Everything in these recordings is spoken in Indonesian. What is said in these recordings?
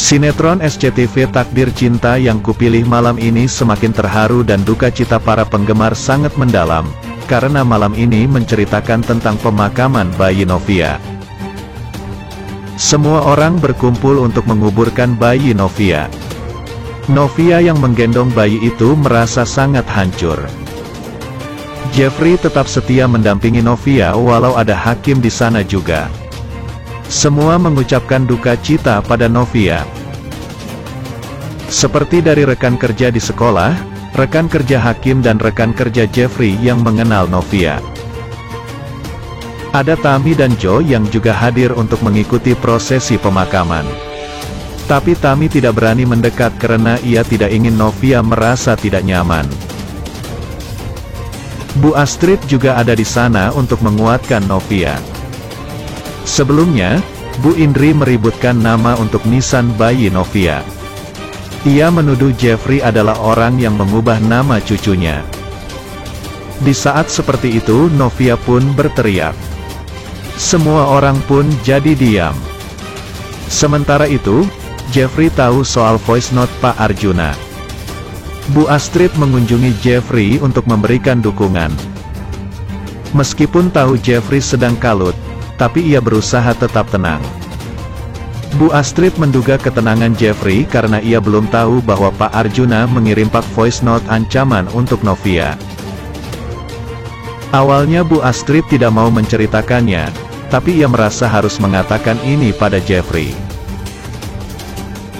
Sinetron SCTV Takdir Cinta yang kupilih malam ini semakin terharu dan duka cita para penggemar sangat mendalam, karena malam ini menceritakan tentang pemakaman bayi Novia. Semua orang berkumpul untuk menguburkan bayi Novia. Novia yang menggendong bayi itu merasa sangat hancur. Jeffrey tetap setia mendampingi Novia walau ada Hakim di sana juga. Semua mengucapkan duka cita pada Novia. Seperti dari rekan kerja di sekolah, rekan kerja Hakim dan rekan kerja Jeffrey yang mengenal Novia. Ada Tami dan Joe yang juga hadir untuk mengikuti prosesi pemakaman. Tapi Tami tidak berani mendekat karena ia tidak ingin Novia merasa tidak nyaman. Bu Astrid juga ada di sana untuk menguatkan Novia. Sebelumnya, Bu Indri meributkan nama untuk nisan bayi Novia. Ia menuduh Jeffrey adalah orang yang mengubah nama cucunya. Di saat seperti itu Novia pun berteriak. Semua orang pun jadi diam. Sementara itu, Jeffrey tahu soal voice note Pak Arjuna. Bu Astrid mengunjungi Jeffrey untuk memberikan dukungan. Meskipun tahu Jeffrey sedang kalut, tapi ia berusaha tetap tenang. Bu Astrid menduga ketenangan Jeffrey karena ia belum tahu bahwa Pak Arjuna mengirim Pak voice note ancaman untuk Novia. Awalnya Bu Astrid tidak mau menceritakannya, tapi ia merasa harus mengatakan ini pada Jeffrey.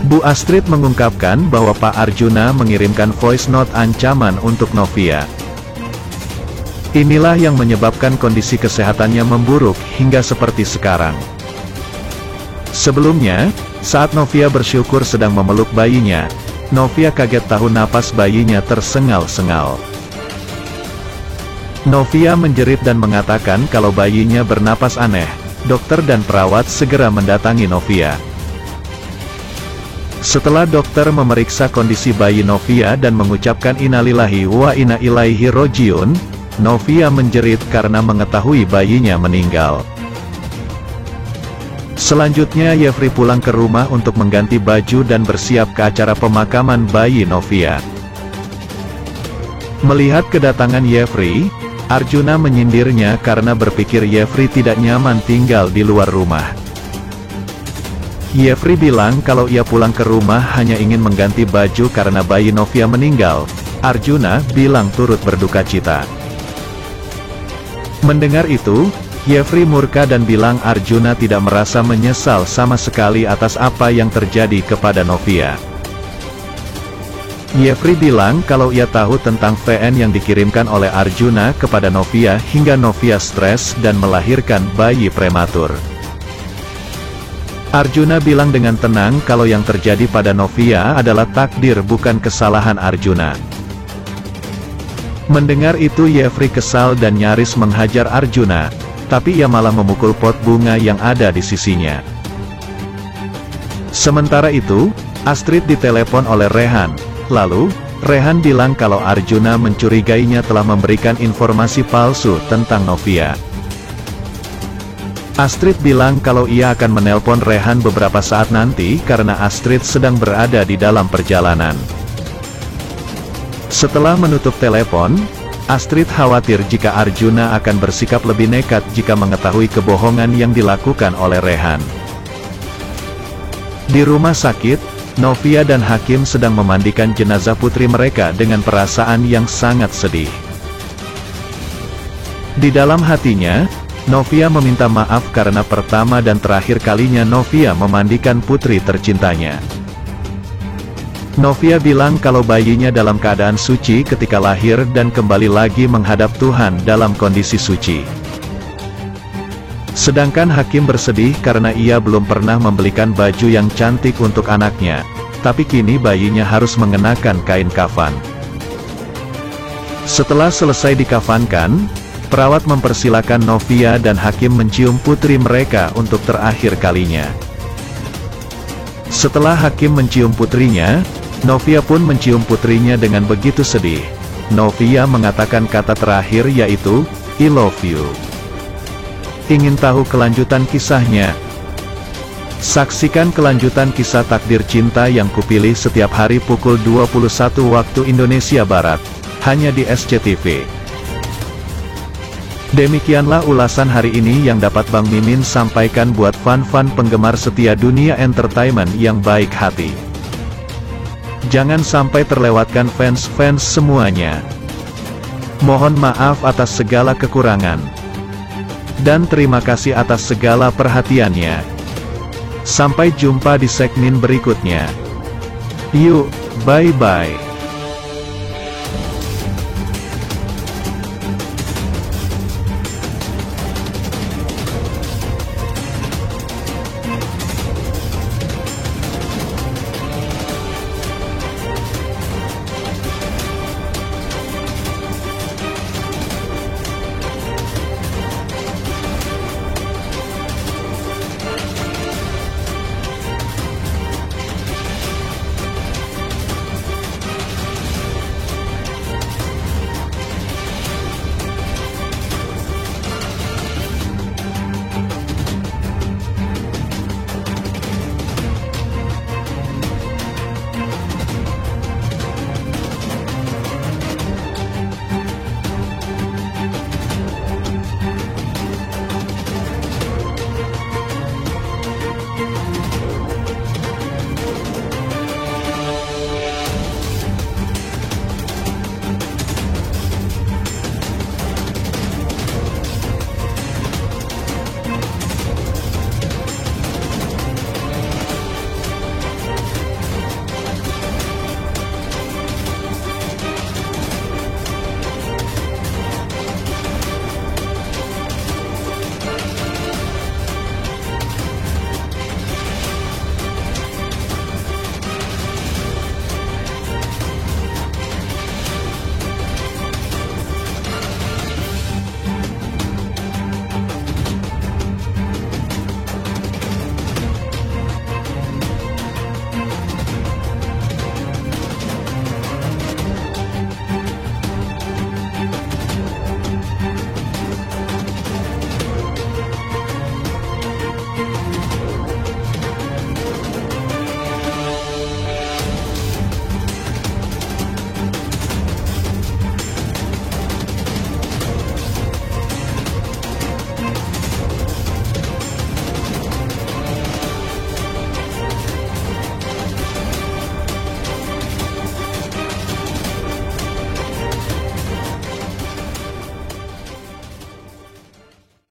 Bu Astrid mengungkapkan bahwa Pak Arjuna mengirimkan voice note ancaman untuk Novia. Inilah yang menyebabkan kondisi kesehatannya memburuk hingga seperti sekarang. Sebelumnya, saat Novia bersyukur sedang memeluk bayinya, Novia kaget tahu napas bayinya tersengal-sengal. Novia menjerit dan mengatakan kalau bayinya bernapas aneh. Dokter dan perawat segera mendatangi Novia. Setelah dokter memeriksa kondisi bayi Novia dan mengucapkan innalillahi wa inna ilaihi rojiun, Novia menjerit karena mengetahui bayinya meninggal. Selanjutnya Jeffrey pulang ke rumah untuk mengganti baju dan bersiap ke acara pemakaman bayi Novia. Melihat kedatangan Jeffrey, Arjuna menyindirnya karena berpikir Jeffrey tidak nyaman tinggal di luar rumah. Jeffrey bilang kalau ia pulang ke rumah hanya ingin mengganti baju karena bayi Novia meninggal. Arjuna bilang turut berduka cita. Mendengar itu, Jeffrey murka dan bilang Arjuna tidak merasa menyesal sama sekali atas apa yang terjadi kepada Novia. Jeffrey bilang kalau ia tahu tentang VN yang dikirimkan oleh Arjuna kepada Novia hingga Novia stres dan melahirkan bayi prematur. Arjuna bilang dengan tenang kalau yang terjadi pada Novia adalah takdir bukan kesalahan Arjuna. Mendengar itu Jeffrey kesal dan nyaris menghajar Arjuna, tapi ia malah memukul pot bunga yang ada di sisinya. Sementara itu, Astrid ditelepon oleh Rehan. Lalu, Rehan bilang kalau Arjuna mencurigainya telah memberikan informasi palsu tentang Novia. Astrid bilang kalau ia akan menelpon Rehan beberapa saat nanti karena Astrid sedang berada di dalam perjalanan. Setelah menutup telepon, Astrid khawatir jika Arjuna akan bersikap lebih nekat jika mengetahui kebohongan yang dilakukan oleh Rehan. Di rumah sakit, Novia dan Hakim sedang memandikan jenazah putri mereka dengan perasaan yang sangat sedih. Di dalam hatinya, Novia meminta maaf karena pertama dan terakhir kalinya Novia memandikan putri tercintanya. Novia bilang kalau bayinya dalam keadaan suci ketika lahir dan kembali lagi menghadap Tuhan dalam kondisi suci. Sedangkan Hakim bersedih karena ia belum pernah membelikan baju yang cantik untuk anaknya, tapi kini bayinya harus mengenakan kain kafan. Setelah selesai dikafankan, perawat mempersilakan Novia dan Hakim mencium putri mereka untuk terakhir kalinya. Setelah Hakim mencium putrinya, Novia pun mencium putrinya dengan begitu sedih. Novia mengatakan kata terakhir yaitu, I love you. Ingin tahu kelanjutan kisahnya? Saksikan kelanjutan kisah takdir cinta yang kupilih setiap hari pukul 21 waktu Indonesia Barat, hanya di SCTV. Demikianlah ulasan hari ini yang dapat Bang Mimin sampaikan buat fan-fan penggemar setia dunia entertainment yang baik hati. Jangan sampai terlewatkan fans-fans semuanya. Mohon maaf atas segala kekurangan. Dan terima kasih atas segala perhatiannya. Sampai jumpa di segmen berikutnya. Yuk, bye-bye.